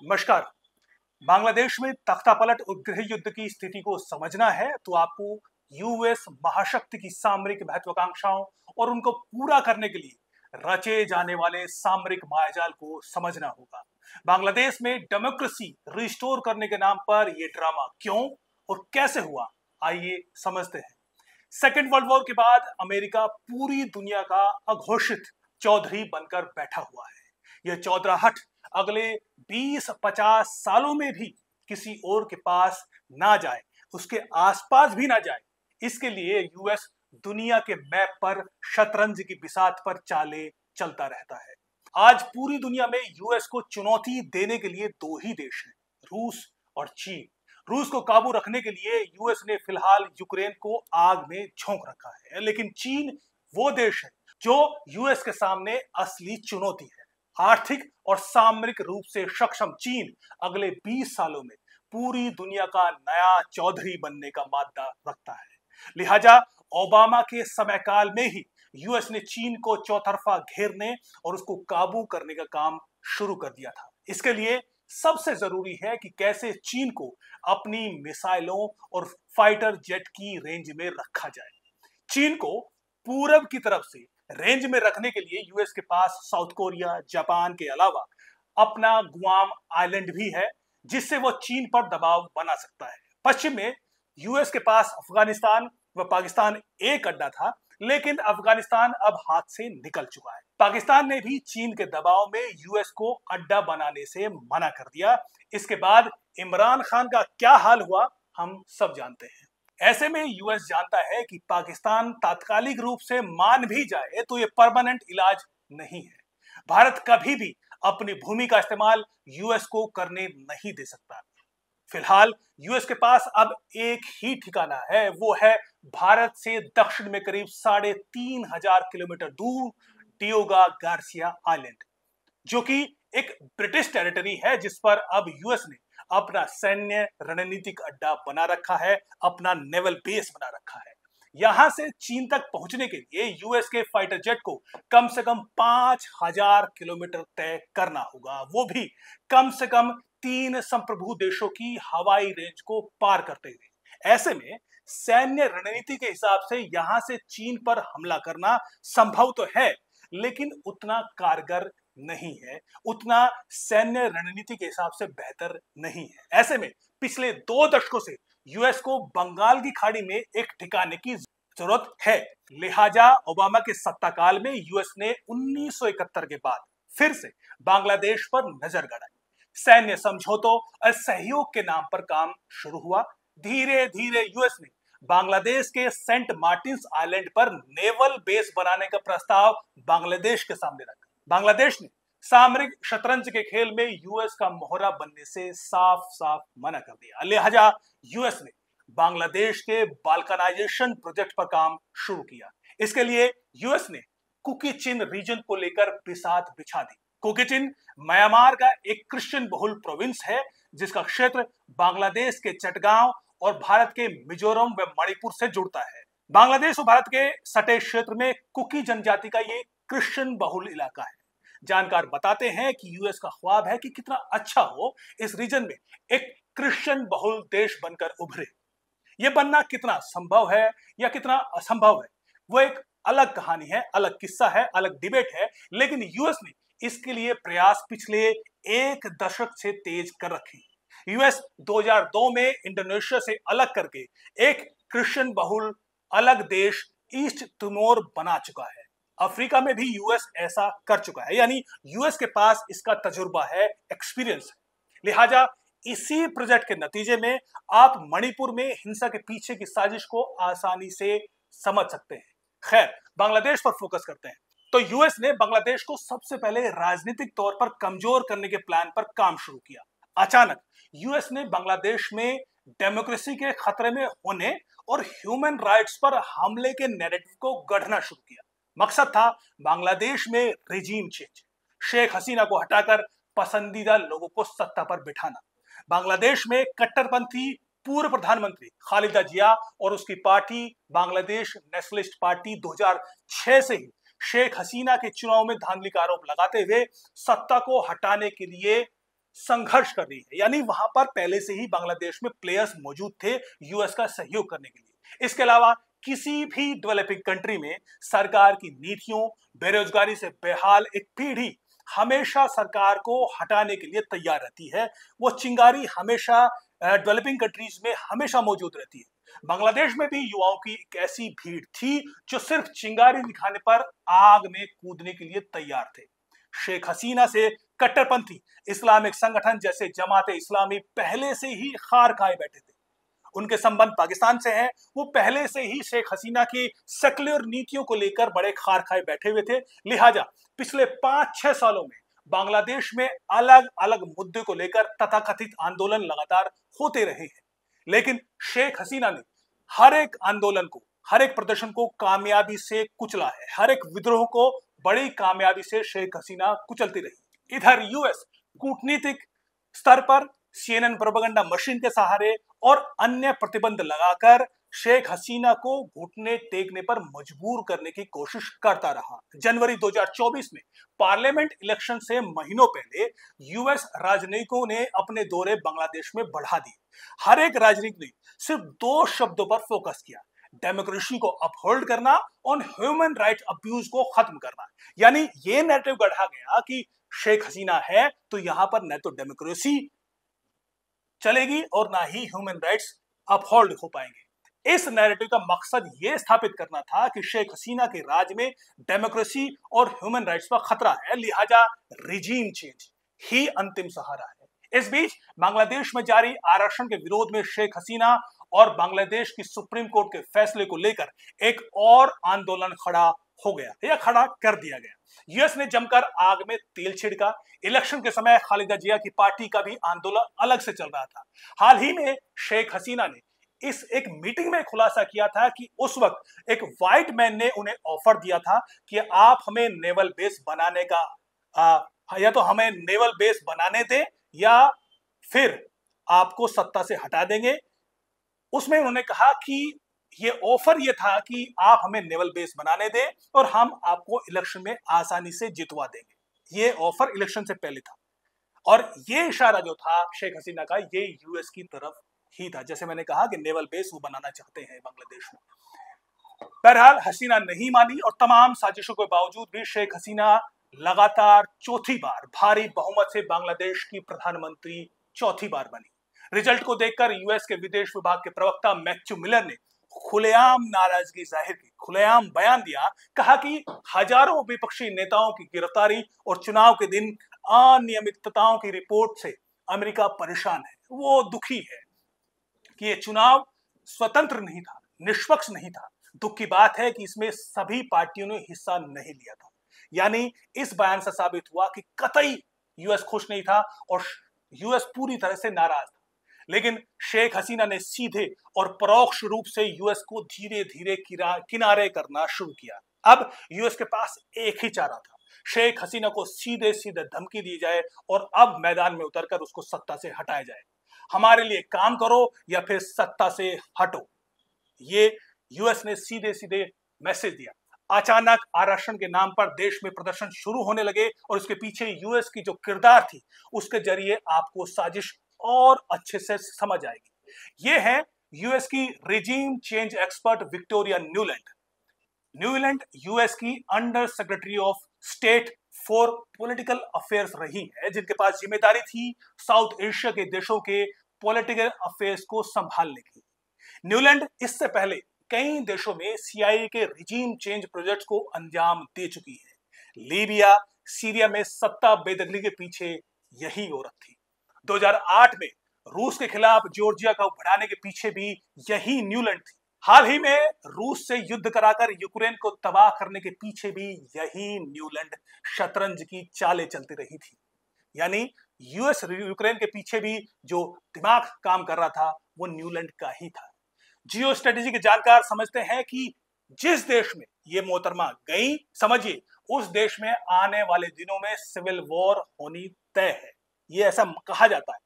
नमस्कार। बांग्लादेश में तख्तापलट और गृह युद्ध की स्थिति को समझना है तो आपको यूएस महाशक्ति की सामरिक महत्वाकांक्षाओं और उनको पूरा करने के लिए रचे जाने वाले सामरिक मायाजाल को समझना होगा। बांग्लादेश में डेमोक्रेसी रिस्टोर करने के नाम पर यह ड्रामा क्यों और कैसे हुआ, आइए समझते हैं। सेकेंड वर्ल्ड वॉर के बाद अमेरिका पूरी दुनिया का अघोषित चौधरी बनकर बैठा हुआ है। यह चौधराहट अगले 20-50 सालों में भी किसी और के पास ना जाए, उसके आसपास भी ना जाए, इसके लिए यूएस दुनिया के मैप पर शतरंज की बिसात पर चाले चलता रहता है। आज पूरी दुनिया में यूएस को चुनौती देने के लिए दो ही देश हैं, रूस और चीन। रूस को काबू रखने के लिए यूएस ने फिलहाल यूक्रेन को आग में झोंक रखा है, लेकिन चीन वो देश है जो यूएस के सामने असली चुनौती है। आर्थिक और सामरिक रूप से सक्षम चीन अगले 20 सालों में पूरी दुनिया का नया चौधरी बनने का मादा रखता है। लिहाजा ओबामा के समयकाल में ही यूएस ने चीन को चौतरफा घेरने और उसको काबू करने का काम शुरू कर दिया था। इसके लिए सबसे जरूरी है कि कैसे चीन को अपनी मिसाइलों और फाइटर जेट की रेंज में रखा जाए। चीन को पूरब की तरफ से रेंज में रखने के लिए यूएस के पास साउथ कोरिया, जापान के अलावा अपना गुआम आइलैंड भी है, जिससे वो चीन पर दबाव बना सकता है। पश्चिम में यूएस के पास अफगानिस्तान व पाकिस्तान एक अड्डा था, लेकिन अफगानिस्तान अब हाथ से निकल चुका है। पाकिस्तान ने भी चीन के दबाव में यूएस को अड्डा बनाने से मना कर दिया। इसके बाद इमरान खान का क्या हाल हुआ हम सब जानते हैं। ऐसे में यूएस जानता है कि पाकिस्तान तात्कालिक रूप से मान भी जाए तो यह परमानेंट इलाज नहीं है। भारत कभी भी अपनी भूमि का इस्तेमाल यूएस को करने नहीं दे सकता। फिलहाल यूएस के पास अब एक ही ठिकाना है, वो है भारत से दक्षिण में करीब 3,500 किलोमीटर दूर डियोगा गार्सिया आइलैंड, जो कि एक ब्रिटिश टेरिटरी है, जिस पर अब यूएस ने अपना सैन्य रणनीतिक अड्डा बना रखा है, अपना नेवल बेस बना रखा है। यहां से चीन तक पहुंचने के लिए यूएस के फाइटर जेट को कम से कम 5,000 किलोमीटर तय करना होगा, वो भी कम से कम 3 संप्रभु देशों की हवाई रेंज को पार करते हुए। ऐसे में सैन्य रणनीति के हिसाब से यहां से चीन पर हमला करना संभव तो है, लेकिन उतना कारगर नहीं है, उतना सैन्य रणनीति के हिसाब से बेहतर नहीं है। ऐसे में पिछले 2 दशकों से यूएस को बंगाल की खाड़ी में एक ठिकाने की जरूरत है। लिहाजा ओबामा के सत्ता काल में यूएस ने 1971 के बाद फिर से बांग्लादेश पर नजर गड़ाई। सैन्य समझौतों और सहयोग के नाम पर काम शुरू हुआ। धीरे धीरे यूएस ने बांग्लादेश के सेंट मार्टिन्स आइलैंड पर नेवल बेस बनाने का प्रस्ताव बांग्लादेश के सामने रखा। बांग्लादेश ने सामरिक शतरंज के खेल में यूएस का मोहरा बनने से साफ साफ मना कर दिया। लिहाजा यूएस ने बांग्लादेश के बाल्कनाइजेशन प्रोजेक्ट पर काम शुरू किया। इसके लिए यूएस ने कुकी-चिन रीजन को लेकर बिसात बिछा दी। कुकी-चिन म्यांमार का एक क्रिश्चियन बहुल प्रोविंस है, जिसका क्षेत्र बांग्लादेश के चटगांव और भारत के मिजोरम व मणिपुर से जुड़ता है। बांग्लादेश और भारत के सटे क्षेत्र में कुकी जनजाति का ये क्रिश्चियन बहुल इलाका है। जानकार बताते हैं कि यूएस का ख्वाब है कि कितना अच्छा हो इस रीजन में एक क्रिश्चियन बहुल देश बनकर उभरे। यह बनना कितना संभव है या कितना असंभव है, वो एक अलग कहानी है, अलग किस्सा है, अलग डिबेट है, लेकिन यूएस ने इसके लिए प्रयास पिछले 1 दशक से तेज कर रखे हैं। यूएस 2002 में इंडोनेशिया से अलग करके एक क्रिश्चियन बहुल अलग देश ईस्ट तिमोर बना चुका है। अफ्रीका में भी यूएस ऐसा कर चुका है, यानी यूएस के पास इसका तजुर्बा है, एक्सपीरियंस है। लिहाजा इसी प्रोजेक्ट के नतीजे में आप मणिपुर में हिंसा के पीछे की साजिश को आसानी से समझ सकते हैं। खैर, बांग्लादेश पर फोकस करते हैं। तो यूएस ने बांग्लादेश को सबसे पहले राजनीतिक तौर पर कमजोर करने के प्लान पर काम शुरू किया। अचानक यूएस ने बांग्लादेश में डेमोक्रेसी के खतरे में होने और ह्यूमन राइट्स पर हमले के नैरेटिव को गढ़ना शुरू किया। मकसद था बांग्लादेश में रिजीम चेंज, शेख हसीना को हटाकर पसंदीदा लोगों को सत्ता पर बिठाना। बांग्लादेश में कट्टरपंथी पूर्व प्रधानमंत्री खालिदा जिया और उसकी पार्टी बांग्लादेश नेशनलिस्ट पार्टी 2006 से ही शेख हसीना के चुनाव में धांधली का आरोप लगाते हुए सत्ता को हटाने के लिए संघर्ष कर रही है, यानी वहां पर पहले से ही बांग्लादेश में प्लेयर्स मौजूद थे यूएस का सहयोग करने के लिए। इसके अलावा किसी भी डेवलपिंग कंट्री में सरकार की नीतियों, बेरोजगारी से बेहाल एक पीढ़ी हमेशा सरकार को हटाने के लिए तैयार रहती है। वो चिंगारी हमेशा डेवलपिंग कंट्रीज में हमेशा मौजूद रहती है। बांग्लादेश में भी युवाओं की एक ऐसी भीड़ थी जो सिर्फ चिंगारी दिखाने पर आग में कूदने के लिए तैयार थे। शेख हसीना से कट्टरपंथी इस्लामिक संगठन जैसे जमाते इस्लामी पहले से ही खार खाए बैठे थे। उनके संबंध पाकिस्तान से हैं। वो पहले से ही शेख हसीना की सेक्युलर नीतियों को लेकर बड़े खार खाए बैठे हुए थे। लिहाजा पिछले 5-6 सालों में बांग्लादेश में अलग अलग मुद्दे को लेकर तथाकथित आंदोलन लगातार होते रहे हैं, लेकिन शेख हसीना ने हर एक आंदोलन को, हर एक प्रदर्शन को कामयाबी से कुचला है। हर एक विद्रोह को बड़ी कामयाबी से शेख हसीना कुचलती रही। इधर यूएस कूटनीतिक स्तर पर सीएनएन प्रोपेगेंडा मशीन के सहारे और अन्य प्रतिबंध लगाकर शेख हसीना को घुटने टेकने पर मजबूर करने की कोशिश करता रहा। जनवरी 2024 में पार्लियामेंट इलेक्शन से महीनों पहले यूएस राजनयिकों ने अपने दौरे बांग्लादेश में बढ़ा दिए। हर एक राजनीतिक ने सिर्फ 2 शब्दों पर फोकस किया, डेमोक्रेसी को अपहोल्ड करना और ह्यूमन राइट अब्यूज को खत्म करना। यानी ये नैरेटिव गढ़ा गया कि शेख हसीना है तो यहां पर न तो डेमोक्रेसी चलेगी और ना ही ह्यूमन राइट्स अपहोल्ड हो पाएंगे। इस नैरेटिव का मकसद यह स्थापित करना था कि शेख हसीना के राज में डेमोक्रेसी और ह्यूमन राइट्स पर खतरा है, लिहाजा रिजीम चेंज ही अंतिम सहारा है। इस बीच बांग्लादेश में जारी आरक्षण के विरोध में शेख हसीना और बांग्लादेश की सुप्रीम कोर्ट के फैसले को लेकर एक और आंदोलन खड़ा हो गया या खड़ा कर दिया गया। यूएस ने जमकर आग में तेल छिड़का। इलेक्शन के समय खालिदा जिया की पार्टी का भी आंदोलन अलग से चल रहा था। हाल ही में शेख हसीना ने इस एक मीटिंग में खुलासा किया था कि उस वक्त एक व्हाइट मैन ने उन्हें ऑफर दिया था कि आप हमें नेवल बेस बनाने का या तो हमें नेवल बेस बनाने दें या फिर आपको सत्ता से हटा देंगे। उसमें उन्होंने कहा कि ये ऑफर ये था कि आप हमें नेवल बेस बनाने दें और हम आपको इलेक्शन में आसानी से जितवा देंगे। ये ऑफर इलेक्शन से पहले था और ये इशारा जो था शेख हसीना का, ये यूएस की तरफ ही था। जैसे मैंने कहा कि नेवल बेस वो बनाना चाहते हैं बांग्लादेश में। बहरहाल हसीना नहीं मानी और तमाम साजिशों के बावजूद भी शेख हसीना लगातार चौथी बार भारी बहुमत से बांग्लादेश की प्रधानमंत्री चौथी बार बनी। रिजल्ट को देखकर यूएस के विदेश विभाग के प्रवक्ता मैथ्यू मिलर ने खुलेआम नाराजगी जाहिर की, खुलेआम बयान दिया। कहा कि हजारों विपक्षी नेताओं की गिरफ्तारी और चुनाव के दिन अनियमितताओं की रिपोर्ट से अमेरिका परेशान है। वो दुखी है कि ये चुनाव स्वतंत्र नहीं था, निष्पक्ष नहीं था। दुख की बात है कि इसमें सभी पार्टियों ने हिस्सा नहीं लिया था। यानी इस बयान से साबित हुआ कि कतई यूएस खुश नहीं था और यूएस पूरी तरह से नाराज था। लेकिन शेख हसीना ने सीधे और परोक्ष रूप से यूएस को धीरे धीरे किनारे करना शुरू किया। अब यूएस के पास एक ही चारा था, शेख हसीना को सीधे सीधे धमकी दी जाए और अब मैदान में उतरकर उसको सत्ता से हटाया जाए। हमारे लिए काम करो या फिर सत्ता से हटो, ये यूएस ने सीधे सीधे मैसेज दिया। अचानक आरक्षण के नाम पर देश में प्रदर्शन शुरू होने लगे और उसके पीछे यूएस की जो किरदार थी उसके जरिए आपको साजिश और अच्छे से समझ आएगी। ये है यूएस की regime change expert Victoria Nuland. Nuland US की under secretary of state for political affairs रही है, जिनके पास जिम्मेदारी थी साउथ एशिया के देशों के पॉलिटिकल अफेयर्स को संभालने की। न्यूलैंड इससे पहले कई देशों में सीआईए के रिजीम चेंज प्रोजेक्ट को अंजाम दे चुकी है। लीबिया, सीरिया में सत्ता बेदखली के पीछे यही औरत थी। 2008 में रूस के खिलाफ जॉर्जिया को बढ़ाने के पीछे भी यही न्यूलैंड थी। हाल ही में रूस से युद्ध कराकर यूक्रेन को तबाह करने के पीछे भी यही न्यूलैंड शतरंज की चालें चलती रही थी। यानी यूएस यूक्रेन के पीछे भी जो दिमाग काम कर रहा था वो न्यूलैंड का ही था। जियो स्ट्रेटेजी के जानकार समझते हैं कि जिस देश में ये मोहतरमा गई, समझिए उस देश में आने वाले दिनों में सिविल वॉर होनी तय है, ये ऐसा कहा जाता है।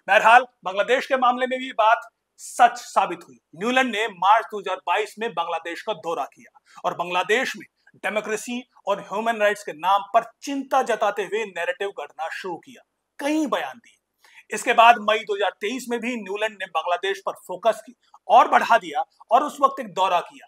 बहरहाल बांग्लादेश के मामले में भी बात सच साबित हुई। न्यूलैंड ने मार्च 2022 में बांग्लादेश का दौरा किया और बांग्लादेश में डेमोक्रेसी और ह्यूमन राइट्स के नाम पर चिंता जताते हुए नैरेटिव गढ़ना शुरू किया। कई बयान दिए। इसके बाद मई 2023 में भी न्यूलैंड ने बांग्लादेश पर फोकस और बढ़ा दिया और उस वक्त एक दौरा किया।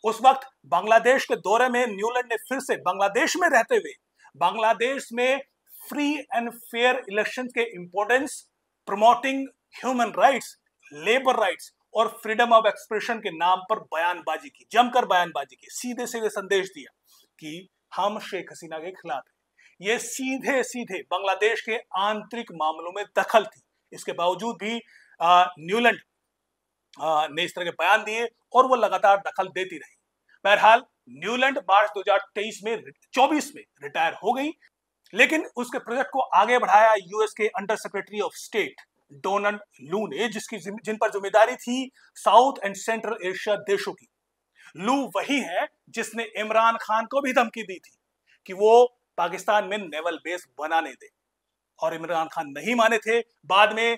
उस वक्त बांग्लादेश के दौरे में न्यूलैंड ने फिर से बांग्लादेश में रहते हुए बांग्लादेश में फ्री एंड फेयर इलेक्शन के importance, promoting human rights, labour rights और फ्रीडम ऑफ एक्सप्रेशन के नाम पर बयानबाजी की, जमकर बयानबाजी की, सीधे सीधे संदेश दिया कि हम शेख हसीना के खिलाफ हैं। ये सीधे सीधे बांग्लादेश के आंतरिक मामलों में दखल थी। इसके बावजूद भी न्यूलैंड ने इस तरह के बयान दिए और वो लगातार दखल देती रही। बहरहाल न्यूलैंड मार्च 2024 में रिटायर हो गई, लेकिन उसके प्रोजेक्ट को आगे बढ़ाया यूएस के under secretary of state Donald लू ने, जिन पर जिम्मेदारी थी साउथ एंड सेंट्रल एशिया देशों की। लू वही है जिसने इमरान खान को भी धमकी दी थी कि वो पाकिस्तान में नेवल बेस बनाने दे, और इमरान खान नहीं माने थे। बाद में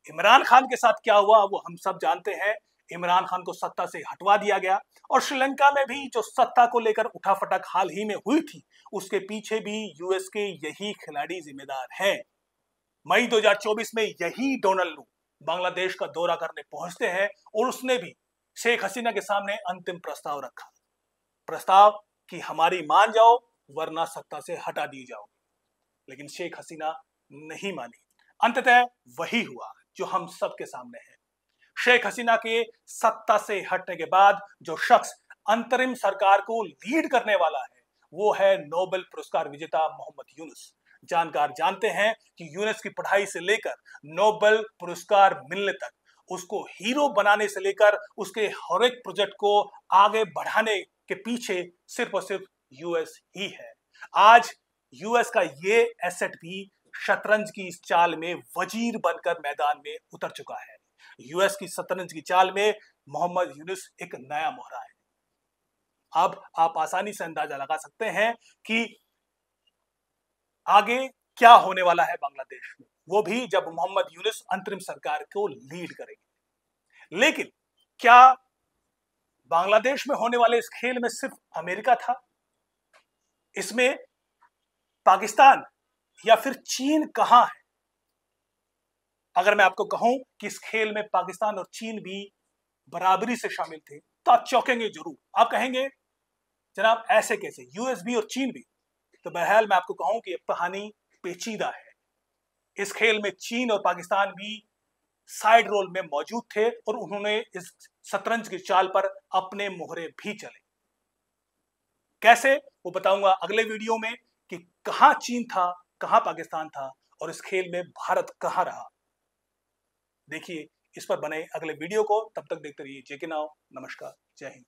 इमरान खान के साथ क्या हुआ वो हम सब जानते हैं। इमरान खान को सत्ता से हटवा दिया गया और श्रीलंका में भी जो सत्ता को लेकर उठाफटक हाल ही में हुई थी, उसके पीछे भी यूएस के यही खिलाड़ी जिम्मेदार हैं। मई 2024 में यही डोनाल्ड लू बांग्लादेश का दौरा करने पहुंचते हैं और उसने भी शेख हसीना के सामने अंतिम प्रस्ताव रखा। प्रस्ताव कि हमारी मान जाओ वरना सत्ता से हटा दी जाओगी। लेकिन शेख हसीना नहीं मानी। अंततः वही हुआ जो हम सबके सामने है। शेख हसीना के सत्ता से हटने के बाद जो शख्स अंतरिम सरकार को लीड करने वाला है वो है नोबेल पुरस्कार विजेता मोहम्मद यूनुस। जानकार जानते हैं कि यूनुस की पढ़ाई से लेकर नोबेल पुरस्कार मिलने तक, उसको हीरो बनाने से लेकर उसके हर एक प्रोजेक्ट को आगे बढ़ाने के पीछे सिर्फ और सिर्फ यूएस ही है। आज यूएस का ये एसेट भी शतरंज की इस चाल में वजीर बनकर मैदान में उतर चुका है। यूएस की शतरंज की चाल में मोहम्मद यूनुस एक नया मोहरा है। अब आप आसानी से अंदाजा लगा सकते हैं कि आगे क्या होने वाला है बांग्लादेश में, वो भी जब मोहम्मद यूनुस अंतरिम सरकार को लीड करेंगे। लेकिन क्या बांग्लादेश में होने वाले इस खेल में सिर्फ अमेरिका था? इसमें पाकिस्तान या फिर चीन कहां है? अगर मैं आपको कहूं कि इस खेल में पाकिस्तान और चीन भी बराबरी से शामिल थे तो आप चौंकेंगे जरूर। आप कहेंगे जनाब ऐसे कैसे, यूएस भी और चीन भी? तो बहरहाल मैं आपको कहूं कि यह कहानी पेचीदा है। इस खेल में चीन और पाकिस्तान भी साइड रोल में मौजूद थे और उन्होंने इस शतरंज की चाल पर अपने मोहरे भी चले। कैसे वो बताऊंगा अगले वीडियो में कि कहां चीन था, कहां पाकिस्तान था और इस खेल में भारत कहां रहा। देखिए इस पर बने अगले वीडियो को। तब तक देखते रहिए जेके नाउ। नमस्कार, जय हिंद।